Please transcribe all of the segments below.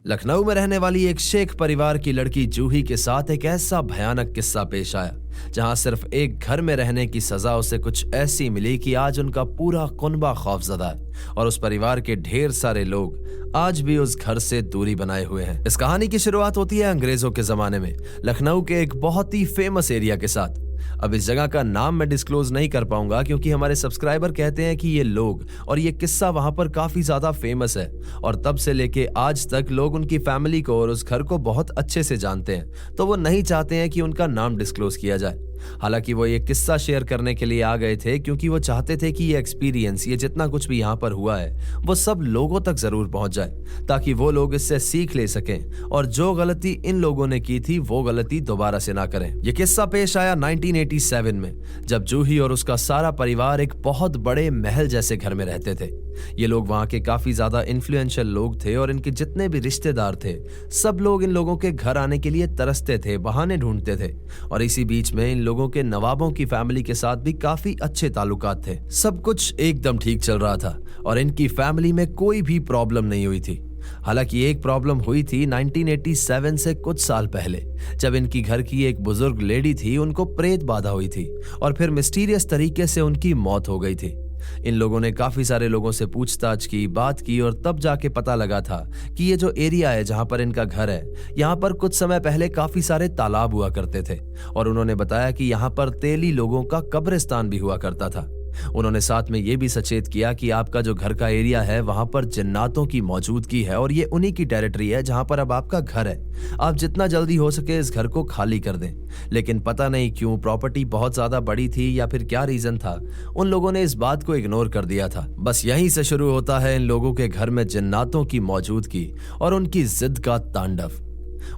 लखनऊ में रहने वाली एक शेख परिवार की लड़की जूही के साथ एक ऐसा भयानक किस्सा पेश आया जहां सिर्फ एक घर में रहने की सजा उसे कुछ ऐसी मिली कि आज उनका पूरा कुनबा खौफजदा है और उस परिवार के ढेर सारे लोग आज भी उस घर से दूरी बनाए हुए हैं। इस कहानी की शुरुआत होती है अंग्रेजों के जमाने में लखनऊ के एक बहुत ही फेमस एरिया के साथ। अब इस जगह का नाम मैं डिस्क्लोज नहीं कर पाऊंगा क्योंकि हमारे सब्सक्राइबर कहते हैं कि ये लोग और ये किस्सा वहां पर काफी ज्यादा फेमस है और तब से लेके आज तक लोग उनकी फैमिली को और उस घर को बहुत अच्छे से जानते हैं, तो वो नहीं चाहते हैं कि उनका नाम डिस्क्लोज किया जाए। हालांकि वो ये किस्सा शेयर करने के लिए आ गए थे क्योंकि वो चाहते थे कि ये एक्सपीरियंस, ये जितना कुछ भी यहाँ पर हुआ है वो सब लोगों तक जरूर पहुंच जाए ताकि वो लोग इससे सीख ले सकें और जो गलती इन लोगों ने की थी वो गलती दोबारा से ना करें। ये किस्सा पेश आया 1987 में जब जूही और उसका सारा परिवार एक बहुत बड़े महल जैसे घर में रहते थे। ये लोग वहां के काफी ज्यादा इन्फ्लुएंशियल लोग थे और इनके जितने भी रिश्तेदार थे सब लोग इन लोगों के घर आने के लिए तरसते थे, बहाने ढूंढते थे। और इसी बीच में इन लोगों के नवाबों की फैमिली के साथ भी काफी अच्छे ताल्लुकात थे। सब कुछ एकदम ठीक चल रहा था और इनकी फैमिली में कोई भी प्रॉब्लम नहीं हुई थी। हालांकि एक प्रॉब्लम हुई थी 1987 से कुछ साल पहले जब इनकी घर की एक बुजुर्ग लेडी थी, उनको प्रेत बाधा हुई थी और फिर मिस्टीरियस तरीके से उनकी मौत हो गई थी। इन लोगों ने काफी सारे लोगों से पूछताछ की, बात की और तब जाके पता लगा था कि ये जो एरिया है जहां पर इनका घर है, यहाँ पर कुछ समय पहले काफी सारे तालाब हुआ करते थे और उन्होंने बताया कि यहाँ पर तेली लोगों का कब्रिस्तान भी हुआ करता था। उन्होंने साथ में ये भी सचेत किया कि आपका जो घर का एरिया है वहां पर जिन्नातों की मौजूदगी है और ये उन्हीं की टेरिटरी है जहां पर अब आपका घर है। आप जितना जल्दी हो सके इस घर को खाली कर दें। लेकिन पता नहीं क्यों प्रॉपर्टी बहुत ज्यादा बड़ी थी या फिर क्या रीजन था, उन लोगों ने इस बात को इग्नोर कर दिया था। बस यहीं से शुरू होता है इन लोगों के घर में जिन्नातों की मौजूदगी और उनकी जिद का तांडव।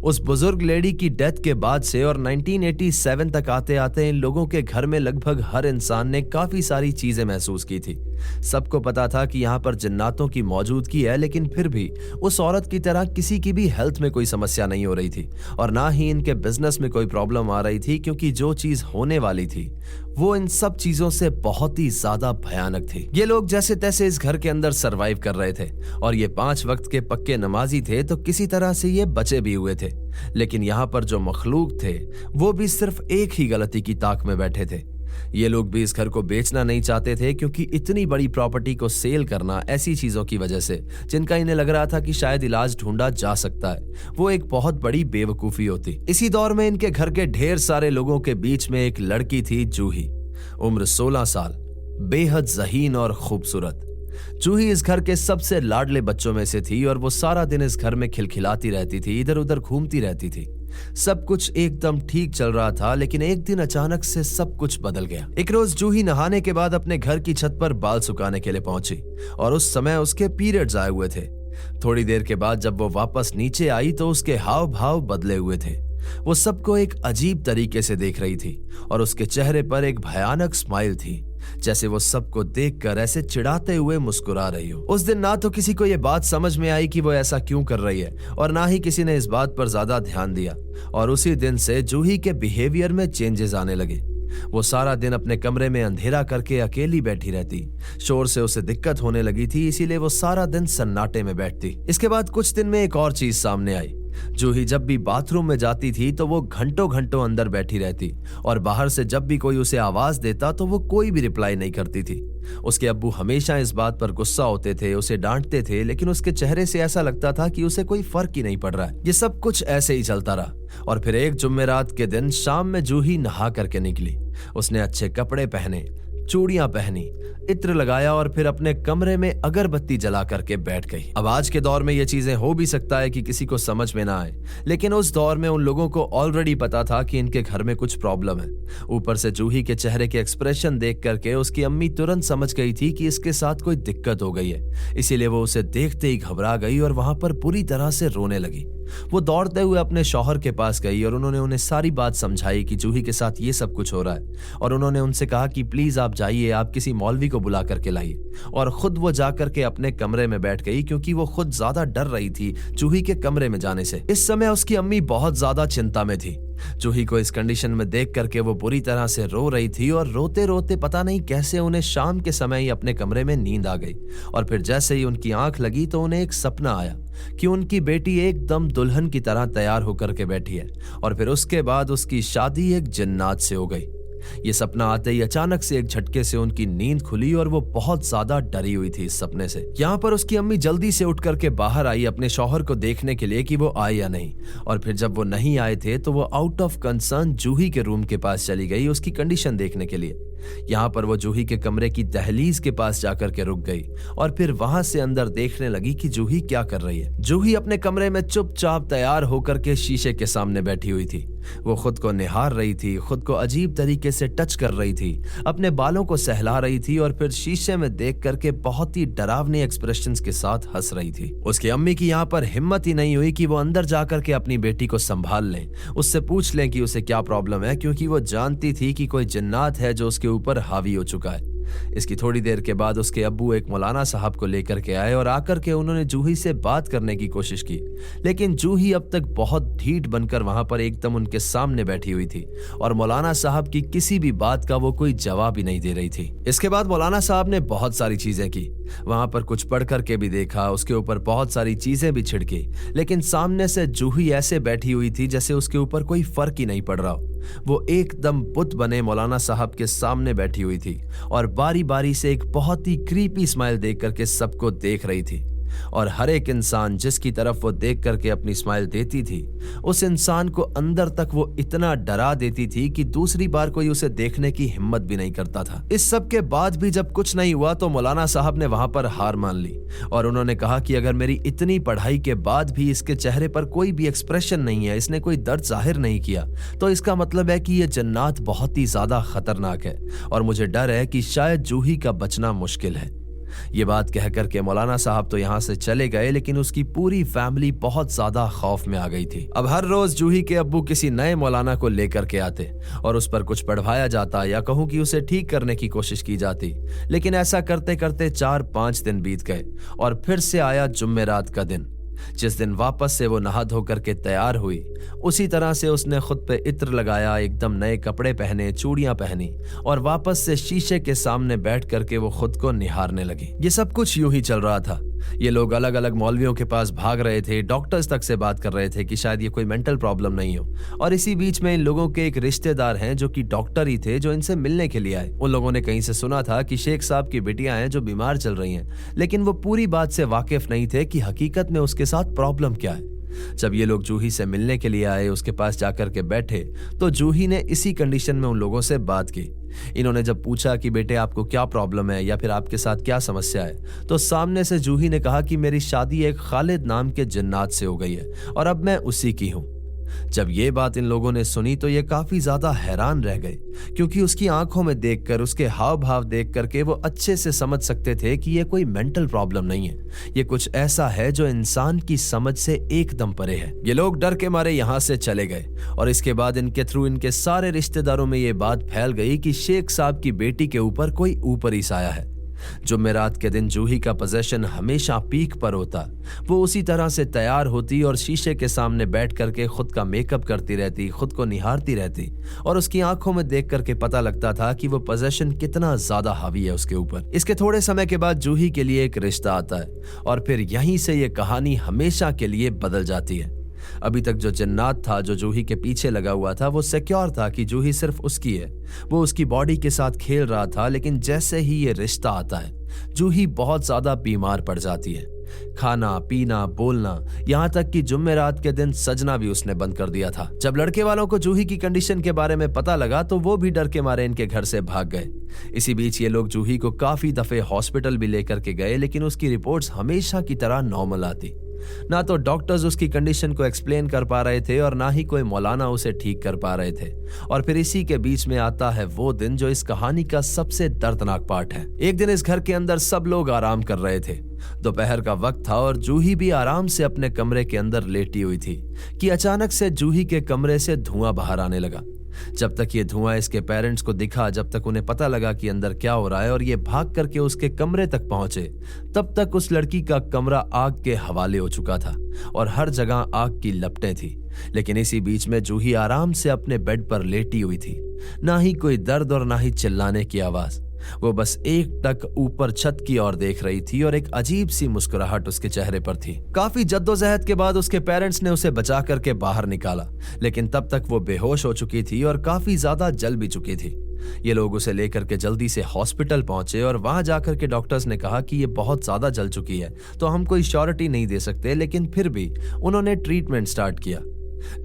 उस बुजुर्ग लेडी की डेथ के बाद से और 1987 तक आते आते इन लोगों के घर में लगभग हर इंसान ने काफी सारी चीजें महसूस की थी। सबको पता था कि यहाँ पर जिन्नातों की मौजूदगी है, लेकिन फिर भी उस औरत की तरह किसी की भी हेल्थ में कोई समस्या नहीं हो रही थी और ना ही इनके बिजनेस में कोई प्रॉब्लम आ रही थी क्योंकि जो चीज होने वाली थी वो इन सब चीजों से बहुत ही ज्यादा भयानक थी। ये लोग जैसे तैसे इस घर के अंदर सरवाइव कर रहे थे और ये 5 वक्त के पक्के नमाजी थे तो किसी तरह से ये बचे भी हुए थे। लेकिन यहाँ पर जो मखलूक थे वो भी सिर्फ एक ही गलती की ताक में बैठे थे। ये लोग भी इस घर को बेचना नहीं चाहते थे क्योंकि इतनी बड़ी प्रॉपर्टी को सेल करना ऐसी चीजों की वजह से जिनका इन्हें लग रहा था कि शायद इलाज ढूंढा जा सकता है, वो एक बहुत बड़ी बेवकूफी होती। इसी दौर में इनके घर के ढेर सारे लोगों के बीच में एक लड़की थी जूही, उम्र 16 साल, बेहद ज़हीन और खूबसूरत। जूही इस घर के सबसे लाडले बच्चों में से थी और वो सारा दिन इस घर में खिलखिलाती रहती थी, इधर उधर घूमती रहती थी। सब कुछ एकदम ठीक चल रहा था, लेकिन एक दिन अचानक से सब कुछ बदल गया। एक रोज जूही नहाने के बाद अपने घर की छत पर बाल सुखाने के लिए पहुंची और उस समय उसके पीरियड्स आए हुए थे। थोड़ी देर के बाद जब वो वापस नीचे आई तो उसके हाव भाव बदले हुए थे। वो सबको एक अजीब तरीके से देख रही थी और उसके चेहरे पर एक भयानक स्माइल थी, जैसे वो सबको देखकर ऐसे चिढ़ाते हुए मुस्कुरा रही हो। उस दिन ना तो किसी को ये बात समझ में आई कि वो ऐसा क्यों कर रही है और ना ही किसी ने इस बात पर ज्यादा ध्यान दिया और उसी दिन से जूही के बिहेवियर में चेंजेस आने लगे। वो सारा दिन अपने कमरे में अंधेरा करके अकेली बैठी रहती। शोर से उसे दिक्कत होने लगी थी, इसीलिए वो सारा दिन सन्नाटे में बैठती। इसके बाद कुछ दिन में एक और चीज सामने आई। जूही जब भी बाथरूम में जाती थी तो वो घंटों घंटों अंदर बैठी रहती और बाहर से जब भी कोई उसे आवाज देता तो वो कोई भी रिप्लाई नहीं करती थी। उसके अब्बू हमेशा इस बात पर गुस्सा होते थे, उसे डांटते थे, लेकिन उसके चेहरे से ऐसा लगता था कि उसे कोई फर्क ही नहीं पड़ रहा है। ये सब कुछ ऐसे ही चलता रहा और फिर एक जुम्मेरात के दिन शाम में जूही नहा करके निकली। उसने अच्छे कपड़े पहने, चूड़ियां पहनी, इत्र लगाया और फिर अपने कमरे में अगरबत्ती जला करके बैठ गई। अब आज के दौर में ये चीजें हो भी सकता है कि किसी को समझ में ना आए, लेकिन उस दौर में उन लोगों को ऑलरेडी पता था कि इनके घर में कुछ प्रॉब्लम है। ऊपर से जूही के चेहरे के एक्सप्रेशन देख करके उसकी अम्मी तुरंत समझ गई थी कि इसके साथ कोई दिक्कत हो गई है, इसीलिए वो उसे देखते ही घबरा गई और वहां पर पूरी तरह से रोने लगी। वो दौड़ते हुए अपने शौहर के पास गई और उन्होंने उन्हें सारी बात समझाई कि जूही के साथ ये सब कुछ हो रहा है और उन्होंने उनसे कहा कि प्लीज आप जाइए, आप किसी मौलवी को बुला करके लाइए। और खुद वो जाकर के अपने कमरे में बैठ गई क्योंकि वो खुद ज्यादा डर रही थी जूही के कमरे में जाने से। इस समय उसकी अम्मी बहुत ज्यादा चिंता में थी जूही को इस कंडीशन में देख करके वो बुरी तरह से रो रही थी और रोते रोते पता नहीं कैसे उन्हें शाम के समय ही अपने कमरे में नींद आ गई। और फिर जैसे ही उनकी आंख लगी तो उन्हें एक सपना आया कि उनकी बेटी एकदम दुल्हन की तरह तैयार होकर के बैठी है और फिर उसके बाद उसकी शादी एक जिन्नात से हो गई। ये सपना आते ही अचानक से एक झटके से उनकी नींद खुली और वो बहुत ज्यादा डरी हुई थी इस सपने से। यहाँ पर उसकी अम्मी जल्दी से उठ करके बाहर आई अपने शौहर को देखने के लिए कि वो आए या नहीं। और फिर जब वो नहीं आए थे तो वो आउट ऑफ कंसर्न जूही के रूम के पास चली गई उसकी कंडीशन देखने के लिए। यहाँ पर वो जूही के कमरे की दहलीज के पास जाकर के रुक गई और फिर वहां से अंदर देखने लगी कि जूही क्या कर रही है। जूही अपने कमरे में चुपचाप तैयार होकर के शीशे के सामने बैठी हुई थी। वो खुद को निहार रही थी, खुद को अजीब तरीके से टच कर रही थी, अपने बालों को सहला रही थी और फिर शीशे में देख करके बहुत ही डरावने एक्सप्रेशंस के साथ हंस रही थी। उसकी अम्मी की यहाँ पर हिम्मत ही नहीं हुई कि वो अंदर जाकर के अपनी बेटी को संभाल लें, उससे पूछ लें कि उसे क्या प्रॉब्लम है, क्योंकि वो जानती थी कि कोई जिन्नात है जो उसके ऊपर हावी हो चुका है। इसकी थोड़ी देर के बाद उसके अब्बू एक मौलाना साहब को लेकर के आए और आकर के उन्होंने जूही से बात करने की कोशिश की, लेकिन जूही अब तक बहुत ढीठ बनकर वहां पर एकदम उनके सामने बैठी हुई थी और मौलाना साहब की किसी भी बात का वो कोई जवाब ही नहीं दे रही थी। इसके बाद मौलाना साहब ने बहुत सारी चीजें की, वहां पर कुछ पढ़ करके भी देखा, उसके ऊपर बहुत सारी चीजें भी छिड़की, लेकिन सामने से जूही ऐसे बैठी हुई थी जैसे उसके ऊपर कोई फर्क ही नहीं पड़ रहा हो। वो एकदम बुत बने मौलाना साहब के सामने बैठी हुई थी और बारी बारी से एक बहुत ही क्रीपी स्माइल देख करके सबको देख रही थी और हर एक इंसान जिसकी तरफ वो देख करके अपनी स्माइल देती थी उस इंसान को अंदर तक वो इतना डरा देती थी कि दूसरी बार कोई उसे देखने की हिम्मत भी नहीं करता था। इस सब के बाद भी जब कुछ नहीं हुआ तो मौलाना साहब ने वहां पर हार मान ली और उन्होंने कहा कि अगर मेरी इतनी पढ़ाई के बाद भी इसके चेहरे पर कोई भी एक्सप्रेशन नहीं है, इसने कोई दर्द जाहिर नहीं किया, तो इसका मतलब है कि ये जन्नात बहुत ही ज्यादा खतरनाक है और मुझे डर है कि शायद जूही का बचना मुश्किल है। ये बात कहकर के मौलाना साहब तो यहाँ से चले गए, लेकिन उसकी पूरी फैमिली बहुत ज्यादा खौफ में आ गई थी। अब हर रोज जूही के अब्बू किसी नए मौलाना को लेकर के आते और उस पर कुछ पढ़वाया जाता या कहूँ कि उसे ठीक करने की कोशिश की जाती, लेकिन ऐसा करते करते 4-5 दिन बीत गए और फिर से आया जुम्मेरात का दिन। जिस दिन वापस से वो नहा धो करके तैयार हुई, उसी तरह से उसने खुद पे इत्र लगाया, एकदम नए कपड़े पहने, चूड़ियां पहनी और वापस से शीशे के सामने बैठ करके वो खुद को निहारने लगी। ये सब कुछ यूं ही चल रहा था। ये लोग अलग अलग मौलवियों के पास भाग रहे थे, डॉक्टर्स तक से बात कर रहे थे कि शायद ये कोई मेंटल प्रॉब्लम नहीं हो। और इसी बीच में इन लोगों के एक रिश्तेदार हैं जो कि डॉक्टर ही थे, जो इनसे मिलने के लिए आए। उन लोगों ने कहीं से सुना था कि शेख साहब की बिटियां हैं जो बीमार चल रही हैं, लेकिन वो पूरी बात से वाकिफ नहीं थे कि हकीकत में उसके साथ प्रॉब्लम क्या है। जब ये लोग जूही से मिलने के लिए आए, उसके पास जाकर के बैठे, तो जूही ने इसी कंडीशन में उन लोगों से बात की। इन्होंने जब पूछा कि बेटे आपको क्या प्रॉब्लम है या फिर आपके साथ क्या समस्या है, तो सामने से जूही ने कहा कि मेरी शादी एक खालिद नाम के जिन्नात से हो गई है और अब मैं उसी की हूं। जब ये बात इन लोगों ने सुनी तो ये काफी ज्यादा हैरान रह गए, क्योंकि उसकी आंखों में देखकर, उसके हाव भाव देख करके वो अच्छे से समझ सकते थे कि ये कोई मेंटल प्रॉब्लम नहीं है, ये कुछ ऐसा है जो इंसान की समझ से एकदम परे है। ये लोग डर के मारे यहाँ से चले गए और इसके बाद इनके थ्रू इनके सारे रिश्तेदारों में ये बात फैल गई कि शेख साहब की बेटी के ऊपर कोई ऊपरी साया है। जुम्मेरात के दिन जूही का पोजेशन हमेशा पीक पर होता। वो उसी तरह से तैयार होती और शीशे के सामने बैठ करके खुद का मेकअप करती रहती, खुद को निहारती रहती और उसकी आंखों में देख करके पता लगता था कि वो पोजेशन कितना ज्यादा हावी है उसके ऊपर। इसके थोड़े समय के बाद जूही के लिए एक रिश्ता आता है और फिर यहीं से ये कहानी हमेशा के लिए बदल जाती है। अभी तक जो जिन्नात था जो जूही के पीछे लगा हुआ था, वो सिक्योर था कि जूही सिर्फ उसकी है, वो उसकी बॉडी के साथ खेल रहा था। लेकिन जैसे ही ये रिश्ता आता है, जूही बहुत ज्यादा बीमार पड़ जाती है। खाना पीना, बोलना, यहाँ तक कि जुम्मेरात के दिन सजना भी उसने बंद कर दिया था। जब लड़के वालों को जूही की कंडीशन के बारे में पता लगा तो वो भी डर के मारे इनके घर से भाग गए। इसी बीच ये लोग जूही को काफी दफे हॉस्पिटल भी लेकर के गए, लेकिन उसकी रिपोर्ट्स हमेशा की तरह नॉर्मल आती। ना तो डॉक्टर्स उसकी कंडीशन को एक्सप्लेन कर पा रहे थे और ना ही कोई मौलाना उसे ठीक कर पा रहे थे। और फिर इसी के बीच में आता है वो दिन जो इस कहानी का सबसे दर्दनाक पार्ट है। एक दिन इस घर के अंदर सब लोग आराम कर रहे थे। दोपहर का वक्त था और जूही भी आराम से अपने कमरे के अंदर लेटी हुई थी कि अचानक से जूही के कमरे से धुआं बाहर आने लगा। जब तक ये धुआं इसके पेरेंट्स को दिखा, जब तक उन्हें पता लगा कि अंदर क्या हो रहा है और ये भाग करके उसके कमरे तक पहुंचे, तब तक उस लड़की का कमरा आग के हवाले हो चुका था और हर जगह आग की लपटें थी। लेकिन इसी बीच में जूही आराम से अपने बेड पर लेटी हुई थी। ना ही कोई दर्द और ना ही चिल्लाने की आवाज। वो बस एक टक ऊपर छत की ओर देख रही थी और एक अजीब सी मुस्कुराहट उसके चेहरे पर थी। काफी जद्दोजहद के बाद उसके पेरेंट्स ने उसे बचा करके बाहर निकाला, लेकिन तब तक वो बेहोश हो चुकी थी और काफी ज्यादा जल भी चुकी थी। ये लोग उसे लेकर के जल्दी से हॉस्पिटल पहुंचे और वहां जाकर के डॉक्टर्स ने कहा कि ये बहुत ज्यादा जल चुकी है, तो हम कोई श्योरिटी नहीं दे सकते, लेकिन फिर भी उन्होंने ट्रीटमेंट स्टार्ट किया।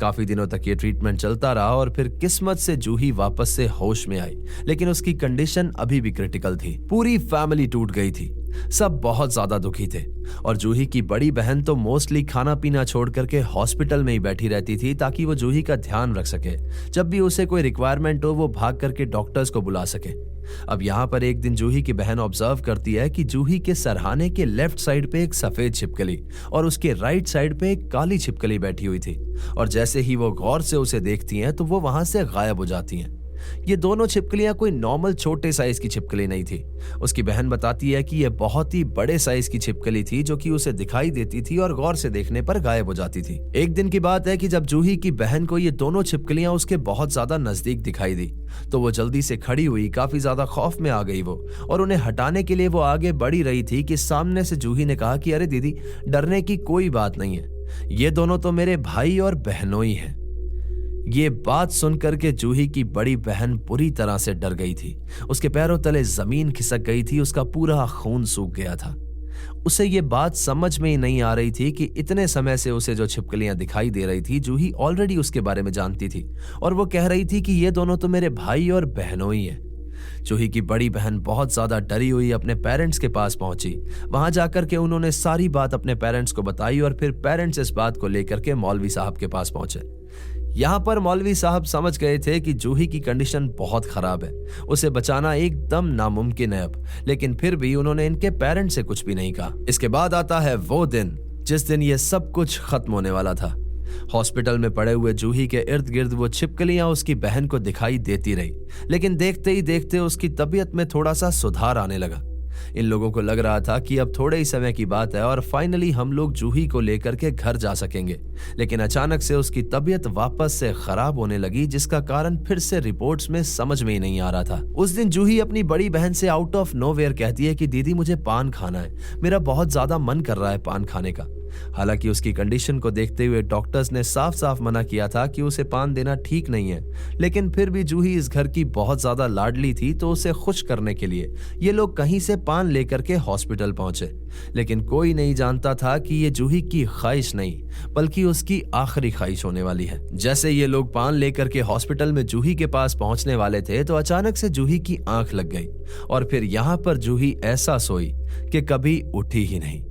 काफी दिनों तक ये ट्रीटमेंट चलता रहा और फिर किस्मत से जूही वापस से होश में आई, लेकिन उसकी कंडीशन अभी भी क्रिटिकल थी। पूरी फैमिली टूट गई थी, सब बहुत ज्यादा दुखी थे और जूही की बड़ी बहन तो मोस्टली खाना पीना छोड़ करके हॉस्पिटल में ही बैठी रहती थी ताकि वो जूही का ध्यान रख सके। जब भी उसे कोई रिक्वायरमेंट हो वो भाग करके डॉक्टर्स को बुला सके। अब यहाँ पर एक दिन जूही की बहन ऑब्जर्व करती है कि जूही के सरहाने के लेफ्ट साइड पे एक सफेद छिपकली और उसके राइट साइड पे एक काली छिपकली बैठी हुई थी, और जैसे ही वो गौर से उसे देखती हैं तो वो वहां से गायब हो जाती हैं। ये दोनों छिपकलियां कोई नॉर्मल छोटे साइज की छिपकली नहीं थी। उसकी बहन बताती है कि यह बहुत ही बड़े साइज की छिपकली थी जो कि उसे दिखाई देती थी और गौर से देखने पर गायब हो जाती थी। एक दिन की बात है कि जब जूही की बहन को ये दोनों छिपकलियां उसके बहुत ज्यादा नजदीक दिखाई दी तो वो जल्दी से खड़ी हुई, काफी ज्यादा खौफ में आ गई वो, और उन्हें हटाने के लिए वो आगे बढ़ी रही थी कि सामने से जूही ने कहा कि अरे दीदी, डरने की कोई बात नहीं है, ये दोनों तो मेरे भाई और बहनों ही हैं। ये बात सुनकर के जूही की बड़ी बहन बुरी तरह से डर गई थी। उसके पैरों तले जमीन खिसक गई थी, उसका पूरा खून सूख गया था। उसे ये बात समझ में ही नहीं आ रही थी कि इतने समय से उसे जो छिपकलियां दिखाई दे रही थी जूही ऑलरेडी उसके बारे में जानती थी, और वो कह रही थी कि ये दोनों तो मेरे भाई और बहनों ही हैं। जूही की बड़ी बहन बहुत ज्यादा डरी हुई अपने पेरेंट्स के पास पहुंची। वहां जाकर के उन्होंने सारी बात अपने पेरेंट्स को बताई और फिर पेरेंट्स इस बात को लेकर के मौलवी साहब के पास पहुंचे। यहाँ पर मौलवी साहब समझ गए थे कि जूही की कंडीशन बहुत खराब है, उसे बचाना एकदम नामुमकिन है अब, लेकिन फिर भी उन्होंने इनके पेरेंट्स से कुछ भी नहीं कहा। इसके बाद आता है वो दिन जिस दिन ये सब कुछ खत्म होने वाला था। हॉस्पिटल में पड़े हुए जूही के इर्द गिर्द वो छिपकलियां उसकी बहन को दिखाई देती रही, लेकिन देखते ही देखते उसकी तबीयत में थोड़ा सा सुधार आने लगा। इन लोगों को लग रहा था कि अब थोड़े ही समय की बात है और फाइनली हम लोग जूही को लेकर के घर जा सकेंगे, लेकिन अचानक से उसकी तबीयत वापस से खराब होने लगी, जिसका कारण फिर से रिपोर्ट्स में समझ में ही नहीं आ रहा था। उस दिन जूही अपनी बड़ी बहन से आउट ऑफ नोवेयर कहती है कि दीदी मुझे पान खाना है, मेरा बहुत ज्यादा मन कर रहा है पान खाने का। हालांकि उसकी कंडीशन को देखते हुए डॉक्टर्स ने साफ साफ मना किया था कि उसे पान देना ठीक नहीं है, लेकिन फिर भी जूही इस घर की बहुत ज्यादा लाडली थी, तो उसे खुश करने के लिए ये लोग कहीं से पान लेकर के हॉस्पिटल पहुंचे। लेकिन कोई नहीं जानता था कि ये जूही की ख्वाहिश नहीं बल्कि उसकी आखिरी ख्वाहिश होने वाली है। जैसे ये लोग पान लेकर के हॉस्पिटल में जूही के पास पहुंचने वाले थे तो अचानक से जूही की आंख लग गई और फिर यहाँ पर जूही ऐसा सोई कि कभी उठी ही नहीं।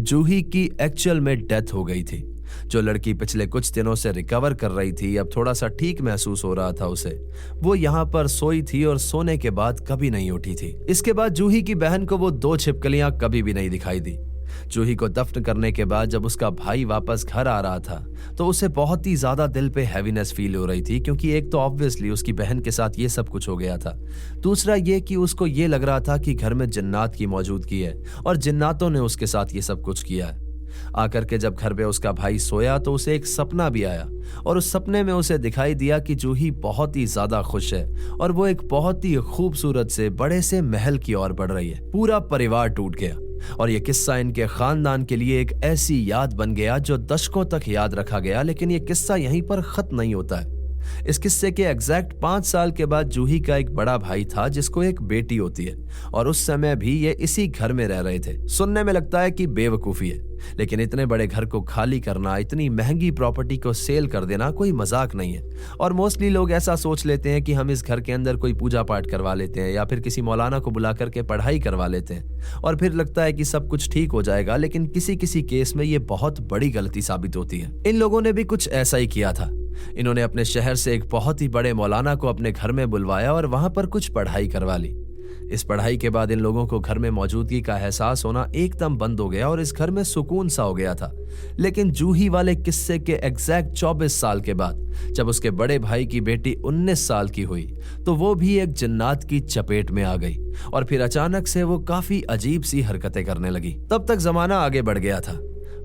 जूही की एक्चुअल में डेथ हो गई थी। जो लड़की पिछले कुछ दिनों से रिकवर कर रही थी, अब थोड़ा सा ठीक महसूस हो रहा था उसे, वो यहाँ पर सोई थी और सोने के बाद कभी नहीं उठी थी। इसके बाद जूही की बहन को वो दो छिपकलियां कभी भी नहीं दिखाई दी। जूही को दफन करने के बाद जब उसका भाई वापस घर आ रहा था तो उसे बहुत ही ज्यादा दिल पे हैवीनेस फील हो रही थी, क्योंकि एक तो ऑब्वियसली उसकी बहन के साथ ये सब कुछ हो गया था, दूसरा ये कि उसको ये लग रहा था कि घर में जिन्नात की मौजूदगी है और जिन्नातों ने उसके साथ ये सब कुछ किया है। आकर के जब घर पे उसका भाई सोया तो उसे एक सपना भी आया और उस सपने में उसे दिखाई दिया कि जूही बहुत ही ज्यादा खुश है और वो एक बहुत ही खूबसूरत से बड़े से महल की ओर बढ़ रही है। पूरा परिवार टूट गया और ये किस्सा इनके खानदान के लिए एक ऐसी याद बन गया जो दशकों तक याद रखा गया। लेकिन ये किस्सा यहीं पर खत्म नहीं होता है। इस किस्से के एग्जैक्ट 5 साल के बाद जूही का एक बड़ा भाई था जिसको एक बेटी होती है और उस समय भी ये इसी घर में रह रहे थे। सुनने में लगता है कि बेवकूफी है, लेकिन इतने बड़े घर को खाली करना, इतनी महंगी प्रॉपर्टी को सेल कर देना कोई मजाक नहीं है। और मोस्टली लोग ऐसा सोच लेते हैं कि हम इस घर के अंदर कोई पूजा पाठ करवा लेते हैं या फिर किसी मौलाना को बुला करके पढ़ाई करवा लेते हैं और फिर लगता है कि सब कुछ ठीक हो जाएगा, लेकिन किसी किसी केस में ये बहुत बड़ी गलती साबित होती है। इन लोगों ने भी कुछ ऐसा ही किया था। इन्होंने अपने शहर से एक बहुत ही बड़े मौलाना को अपने घर में बुलवाया और वहां पर कुछ पढ़ाई करवा ली। इस पढ़ाई के बाद इन लोगों को घर में मौजूदगी का एहसास होना एकदम बंद हो गया और इस घर में सुकून सा हो गया था। लेकिन जूही वाले किस्से के एग्जैक्ट 24 साल के बाद जब उसके बड़े भाई की बेटी 19 साल की हुई तो वो भी एक जिन्नात की चपेट में आ गई और फिर अचानक से वो काफी अजीब सी हरकतें करने लगी। तब तक जमाना आगे बढ़ गया था।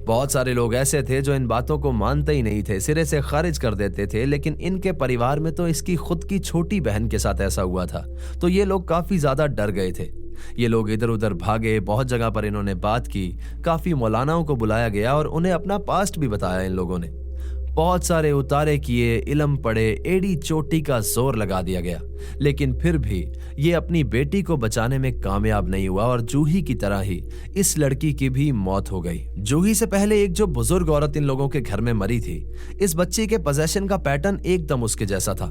बहुत सारे लोग ऐसे थे जो इन बातों को मानते ही नहीं थे, सिरे से खारिज कर देते थे, लेकिन इनके परिवार में तो इसकी खुद की छोटी बहन के साथ ऐसा हुआ था तो ये लोग काफी ज्यादा डर गए थे। ये लोग इधर उधर भागे, बहुत जगह पर इन्होंने बात की, काफी मौलानाओं को बुलाया गया और उन्हें अपना पास्ट भी बताया इन लोगों ने। बहुत सारे उतारे किए, इल्म पढ़े, एड़ी चोटी का जोर लगा दिया गया, लेकिन फिर भी ये अपनी बेटी को बचाने में कामयाब नहीं हुआ और जूही की तरह ही इस लड़की की भी मौत हो गई। जूही से पहले एक जो बुजुर्ग औरत इन लोगों के घर में मरी थी, इस बच्ची के पोजेशन का पैटर्न एकदम उसके जैसा था।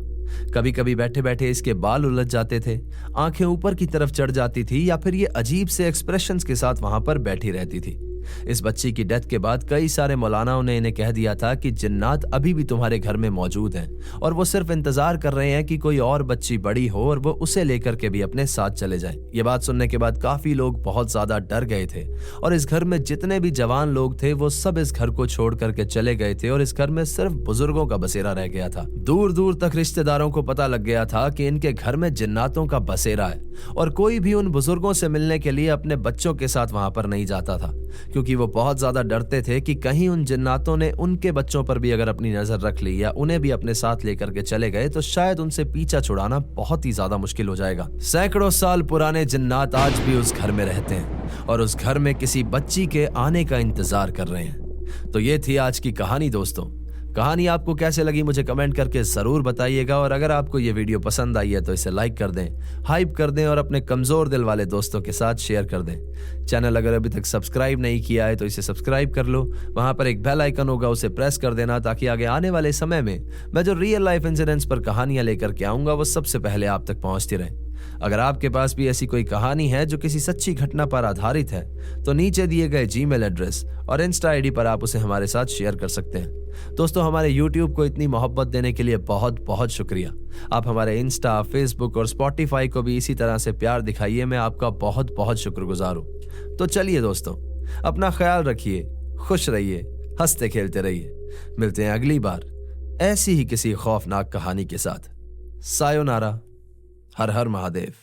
कभी कभी बैठे बैठे इसके बाल उलझ जाते थे, आंखें ऊपर की तरफ चढ़ जाती थी या फिर ये अजीब से एक्सप्रेशंस के साथ वहां पर बैठी रहती थी। इस बच्ची की डेथ के बाद कई सारे मौलानाओं ने इन्हें कह दिया था कि जिन्नात अभी भी तुम्हारे घर में मौजूद हैं और वो सिर्फ इंतजार कर रहे हैं कि कोई और बच्ची बड़ी हो और वो उसे लेकर के भी अपने साथ चले जाएं। ये बात सुनने के बाद काफी लोग बहुत ज्यादा डर गए थे और इस घर में जितने भी जवान लोग थे वो सब इस घर को छोड़ करके चले गए थे और इस घर में सिर्फ बुजुर्गों का बसेरा रह गया था। दूर दूर तक रिश्तेदारों को पता लग गया था कि इनके घर में जिन्नातों का बसेरा है और कोई भी उन बुजुर्गों से मिलने के लिए अपने बच्चों के साथ वहां पर नहीं जाता था, क्योंकि वो बहुत ज्यादा डरते थे कि कहीं उन जिन्नातों ने उनके बच्चों पर भी अगर अपनी नजर रख ली या उन्हें भी अपने साथ लेकर के चले गए तो शायद उनसे पीछा छुड़ाना बहुत ही ज्यादा मुश्किल हो जाएगा। सैकड़ों साल पुराने जिन्नात आज भी उस घर में रहते हैं और उस घर में किसी बच्ची के आने का इंतजार कर रहे हैं। तो ये थी आज की कहानी दोस्तों। कहानी आपको कैसे लगी मुझे कमेंट करके जरूर बताइएगा और अगर आपको ये वीडियो पसंद आई है तो इसे लाइक कर दें, हाइप कर दें और अपने कमजोर दिल वाले दोस्तों के साथ शेयर कर दें। चैनल अगर अभी तक सब्सक्राइब नहीं किया है तो इसे सब्सक्राइब कर लो, वहां पर एक बेल आइकन होगा उसे प्रेस कर देना ताकि आगे आने वाले समय में मैं जो रियल लाइफ इंसिडेंट्स पर कहानियां लेकर के आऊंगा वो सबसे पहले आप तक पहुंचती रहे। अगर आपके पास भी ऐसी कोई कहानी है जो किसी सच्ची घटना पर आधारित है तो नीचे दिए गए जीमेल एड्रेस और इंस्टा आईडी पर आप उसे हमारे साथ शेयर कर सकते हैं। दोस्तों हमारे यूट्यूब को इतनी मोहब्बत देने के लिए बहुत बहुत शुक्रिया। आप हमारे इंस्टा, फेसबुक और स्पॉटिफाई को भी इसी तरह से प्यार दिखाइए, मैं आपका बहुत बहुत शुक्रगुजार हूँ। तो चलिए दोस्तों, अपना ख्याल रखिए, खुश रहिए, हंसते खेलते रहिए। मिलते हैं अगली बार ऐसी ही किसी खौफनाक कहानी के साथ। सायोनारा। हर हर महादेव।